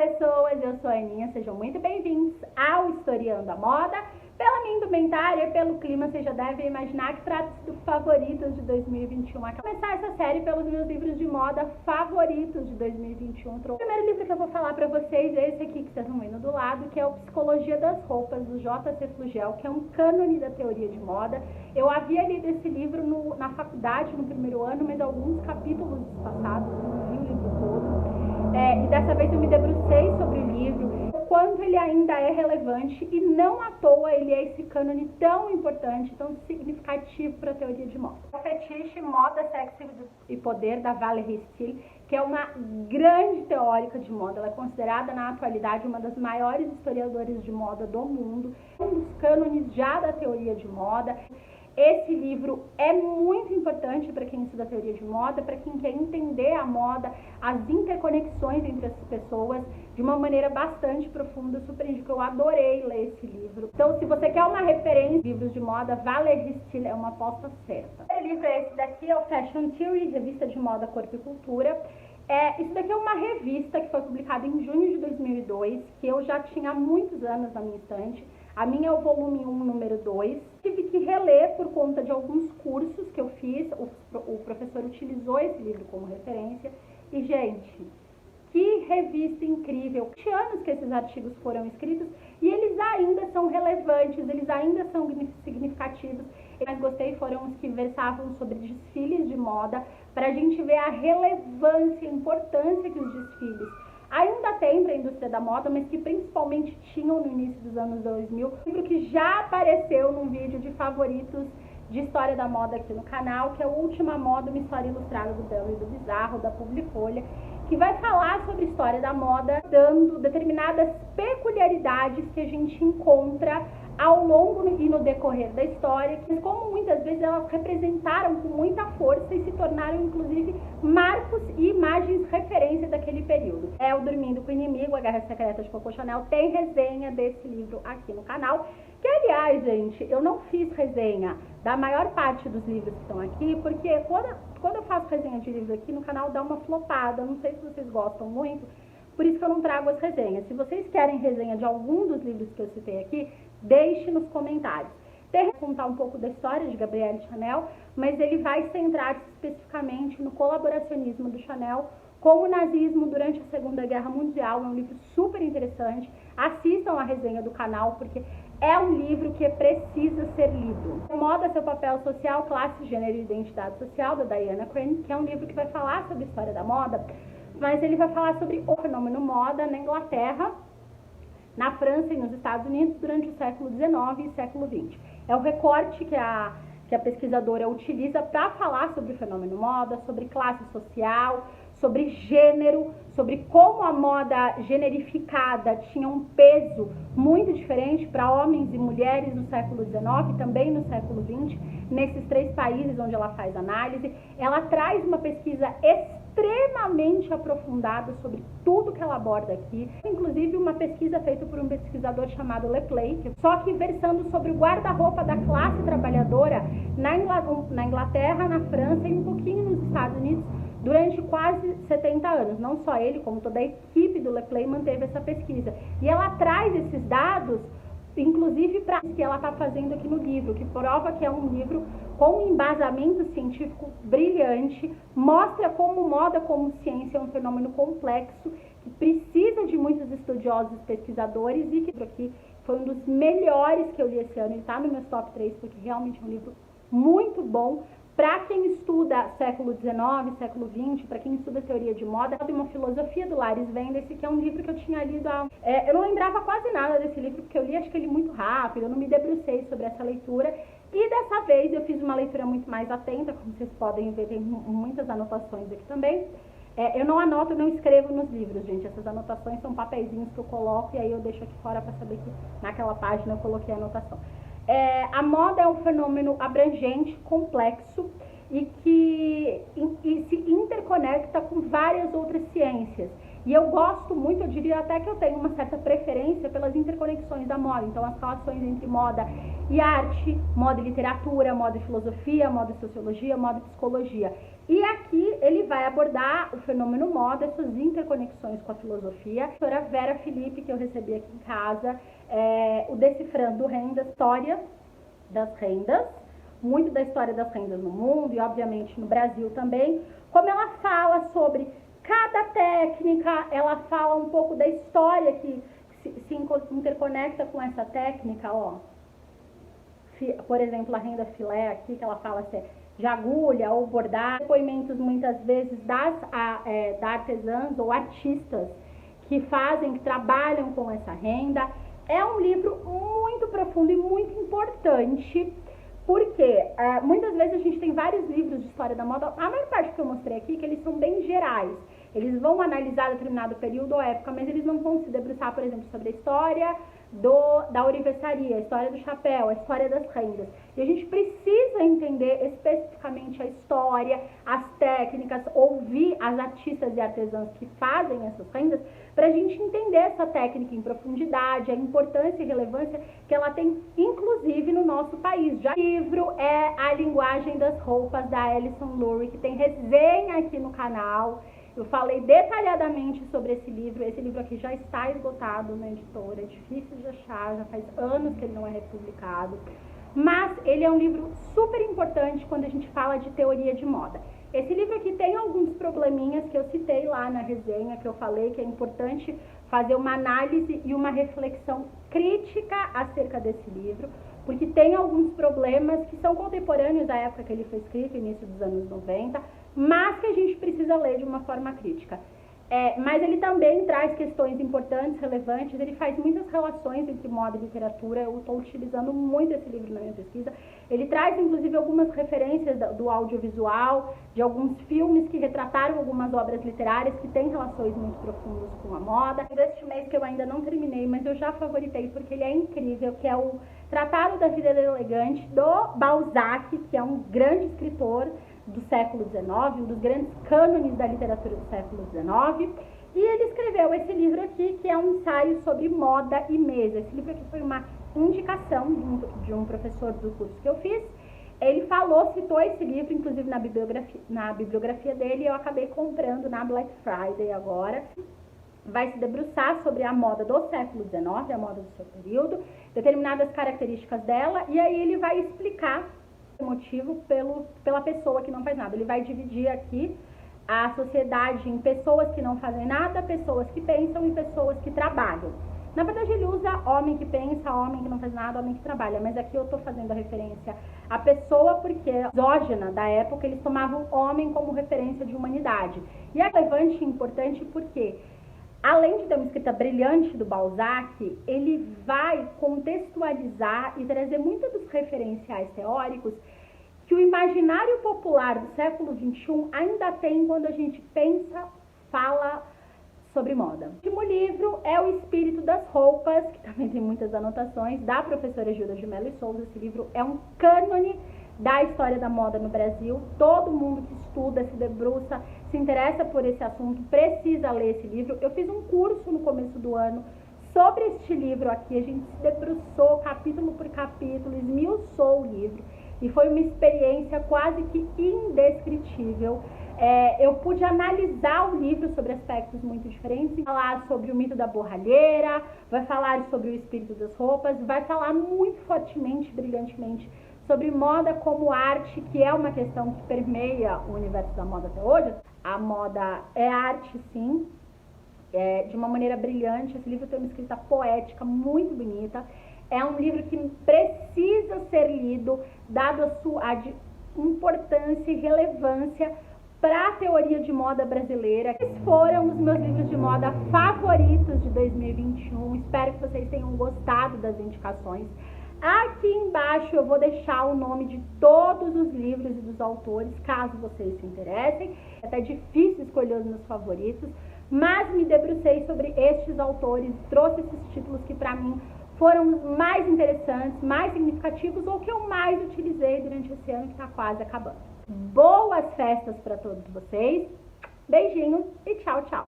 pessoas, eu sou a Aninha, sejam muito bem-vindos ao Historiando a Moda. Pela minha indumentária, pelo clima, vocês já devem imaginar que trata-se do favoritos de 2021. Vou começar essa série pelos meus livros de moda favoritos de 2021. O primeiro livro que eu vou falar pra vocês é esse aqui que vocês estão vendo do lado, que é o Psicologia das Roupas, do J.C. Flugel, que é um cânone da teoria de moda. Eu havia lido esse livro na faculdade, no primeiro ano, mas alguns capítulos passados, não li o livro todo. E dessa vez eu me debrucei sobre o livro, o quanto ele ainda é relevante e não à toa ele é esse cânone tão importante, tão significativo para a teoria de moda. O Fetiche, Moda, Sexo e Poder, da Valerie Still, que é uma grande teórica de moda. Ela é considerada na atualidade uma das maiores historiadoras de moda do mundo, um dos cânones já da teoria de moda. Esse livro é muito importante para quem estuda teoria de moda, para quem quer entender a moda, as interconexões entre as pessoas de uma maneira bastante profunda. Super indico, eu adorei ler esse livro. Então, se você quer uma referência em livros de moda, Valerie Still é uma aposta certa. O livro é esse daqui, é o Fashion Theory, Revista de Moda, Corpo e Cultura. Isso daqui é uma revista que foi publicada em junho de 2002, que eu já tinha há muitos anos na minha estante. A minha é o volume 1, número 2. Tive que reler por conta de alguns cursos que eu fiz. O professor utilizou esse livro como referência. E, gente, que revista incrível! 20 anos que esses artigos foram escritos e eles ainda são relevantes, eles ainda são significativos. O que mais gostei foram os que versavam sobre desfiles de moda, para a gente ver a relevância, a importância que os desfiles ainda tem para a indústria da moda, mas que principalmente tinham no início dos anos 2000. Um livro que já apareceu num vídeo de favoritos de história da moda aqui no canal, que é o Última Moda, uma história ilustrada do Belo e do Bizarro, da Publifolha, que vai falar sobre história da moda, dando determinadas peculiaridades que a gente encontra ao longo e no decorrer da história, que como muitas vezes elas representaram com muita força e se tornaram inclusive marcos e imagens referência daquele período. O Dormindo com o Inimigo, a Guerra Secreta de Coco Chanel, tem resenha desse livro aqui no canal, que aliás, gente, eu não fiz resenha da maior parte dos livros que estão aqui, porque quando eu faço resenha de livro aqui no canal dá uma flopada, não sei se vocês gostam muito, por isso que eu não trago as resenhas. Se vocês querem resenha de algum dos livros que eu citei aqui, deixe nos comentários. Vou contar um pouco da história de Gabrielle Chanel, mas ele vai centrar especificamente no colaboracionismo do Chanel com o nazismo durante a Segunda Guerra Mundial. É um livro super interessante. Assistam a resenha do canal, porque é um livro que precisa ser lido. Moda, Seu Papel Social, Classe, Gênero e Identidade Social, da Diana Crane, que é um livro que vai falar sobre a história da moda, mas ele vai falar sobre o fenômeno moda na Inglaterra, na França e nos Estados Unidos durante o século XIX e século XX. É o recorte que a pesquisadora utiliza para falar sobre o fenômeno moda, sobre classe social, sobre gênero, sobre como a moda generificada tinha um peso muito diferente para homens e mulheres no século XIX e também no século XX, nesses 3 países onde ela faz análise. Ela traz uma pesquisa extremamente aprofundada sobre tudo que ela aborda aqui, inclusive uma pesquisa feita por um pesquisador chamado Lepley, só que versando sobre o guarda-roupa da classe trabalhadora na Inglaterra, na França e um pouquinho nos Estados Unidos, durante quase 70 anos. Não só ele, como toda a equipe do Lepley manteve essa pesquisa. E ela traz esses dados, inclusive para que ela está fazendo aqui no livro, que prova que é um livro com um embasamento científico brilhante, mostra como moda como ciência é um fenômeno complexo, que precisa de muitos estudiosos e pesquisadores, e que aqui foi um dos melhores que eu li esse ano. Ele está no meu top 3, porque realmente é um livro muito bom. Para quem estuda século XIX, século XX, para quem estuda teoria de moda, tem uma filosofia do Laris Vendes, que é um livro que eu tinha lido eu não lembrava quase nada desse livro, porque eu li, acho que ele muito rápido, eu não me debrucei sobre essa leitura, e dessa vez eu fiz uma leitura muito mais atenta, como vocês podem ver, tem muitas anotações aqui também. Eu não anoto, eu não escrevo nos livros, gente, essas anotações são papeizinhos que eu coloco, e aí eu deixo aqui fora para saber que naquela página eu coloquei a anotação. A moda é um fenômeno abrangente, complexo e que se interconecta com várias outras ciências. E eu gosto muito, eu diria até que eu tenho uma certa preferência pelas interconexões da moda. Então, as relações entre moda e arte, moda e literatura, moda e filosofia, moda e sociologia, moda e psicologia. E aqui ele vai abordar o fenômeno moda, suas interconexões com a filosofia. A professora Vera Felipe, que eu recebi aqui em casa, o Decifrando Rendas, história das rendas, muito da história das rendas no mundo e obviamente no Brasil também, como ela fala sobre cada técnica, ela fala um pouco da história que se interconecta com essa técnica, ó. Por exemplo, a renda filé aqui, que ela fala se é de agulha ou bordar, depoimentos muitas vezes da artesãs ou artistas que trabalham com essa renda. É um livro muito profundo e muito importante, porque muitas vezes a gente tem vários livros de história da moda, a maior parte que eu mostrei aqui, que eles são bem gerais. Eles vão analisar determinado período ou época, mas eles não vão se debruçar, por exemplo, sobre a história da ourivesaria, a história do chapéu, a história das rendas. E a gente precisa entender especificamente a história, as técnicas, ouvir as artistas e artesãs que fazem essas rendas, para a gente entender essa técnica em profundidade, a importância e relevância que ela tem, inclusive, no nosso país. Já o livro é A Linguagem das Roupas, da Alison Lurie, que tem resenha aqui no canal. Eu falei detalhadamente sobre esse livro aqui já está esgotado na editora, é difícil de achar, já faz anos que ele não é republicado. Mas ele é um livro super importante quando a gente fala de teoria de moda. Esse livro aqui tem alguns probleminhas que eu citei lá na resenha, que eu falei que é importante fazer uma análise e uma reflexão crítica acerca desse livro, porque tem alguns problemas que são contemporâneos à época que ele foi escrito, início dos anos 90, mas que a gente precisa ler de uma forma crítica. Mas ele também traz questões importantes, relevantes, ele faz muitas relações entre moda e literatura. Eu estou utilizando muito esse livro na minha pesquisa. Ele traz, inclusive, algumas referências do audiovisual, de alguns filmes que retrataram algumas obras literárias que têm relações muito profundas com a moda. Deste mês que eu ainda não terminei, mas eu já favoritei porque ele é incrível, que é o Tratado da Vida Elegante, do Balzac, que é um grande escritor do século XIX, um dos grandes cânones da literatura do século XIX, e ele escreveu esse livro aqui, que é um ensaio sobre moda e mesa. Esse livro aqui foi uma indicação de um professor do curso que eu fiz. Ele citou esse livro, inclusive na bibliografia dele, e eu acabei comprando na Black Friday agora. Vai se debruçar sobre a moda do século XIX, a moda do seu período, determinadas características dela, e aí ele vai explicar o motivo pela pessoa que não faz nada. Ele vai dividir aqui a sociedade em pessoas que não fazem nada, pessoas que pensam e pessoas que trabalham. Na verdade, ele usa homem que pensa, homem que não faz nada, homem que trabalha, mas aqui eu estou fazendo a referência à pessoa porque a misógina da época, eles tomavam homem como referência de humanidade. E é relevante e importante porque, além de ter uma escrita brilhante do Balzac, ele vai contextualizar e trazer muitos dos referenciais teóricos que o imaginário popular do século XXI ainda tem quando a gente pensa, fala sobre moda. O último livro é O Espírito das Roupas, que também tem muitas anotações, da professora Gilda de Mello e Souza. Esse livro é um cânone da história da moda no Brasil. Todo mundo que estuda, se debruça, se interessa por esse assunto, precisa ler esse livro. Eu fiz um curso no começo do ano sobre este livro aqui, a gente se debruçou capítulo por capítulo, esmiuçou o livro, e foi uma experiência quase que indescritível. Eu pude analisar o livro sobre aspectos muito diferentes, vai falar sobre o mito da borralheira, vai falar sobre o espírito das roupas, vai falar muito fortemente, brilhantemente, sobre moda como arte, que é uma questão que permeia o universo da moda até hoje. A moda é arte, sim, de uma maneira brilhante. Esse livro tem uma escrita poética muito bonita. É um livro que precisa ser lido, dado a sua importância e relevância para a teoria de moda brasileira. Esses foram os meus livros de moda favoritos de 2021. Espero que vocês tenham gostado das indicações. Aqui embaixo eu vou deixar o nome de todos os livros e dos autores, caso vocês se interessem. É até difícil escolher os meus favoritos, mas me debrucei sobre estes autores, trouxe esses títulos que para mim foram os mais interessantes, mais significativos, ou que eu mais utilizei durante esse ano que está quase acabando. Boas festas para todos vocês, beijinhos e tchau, tchau!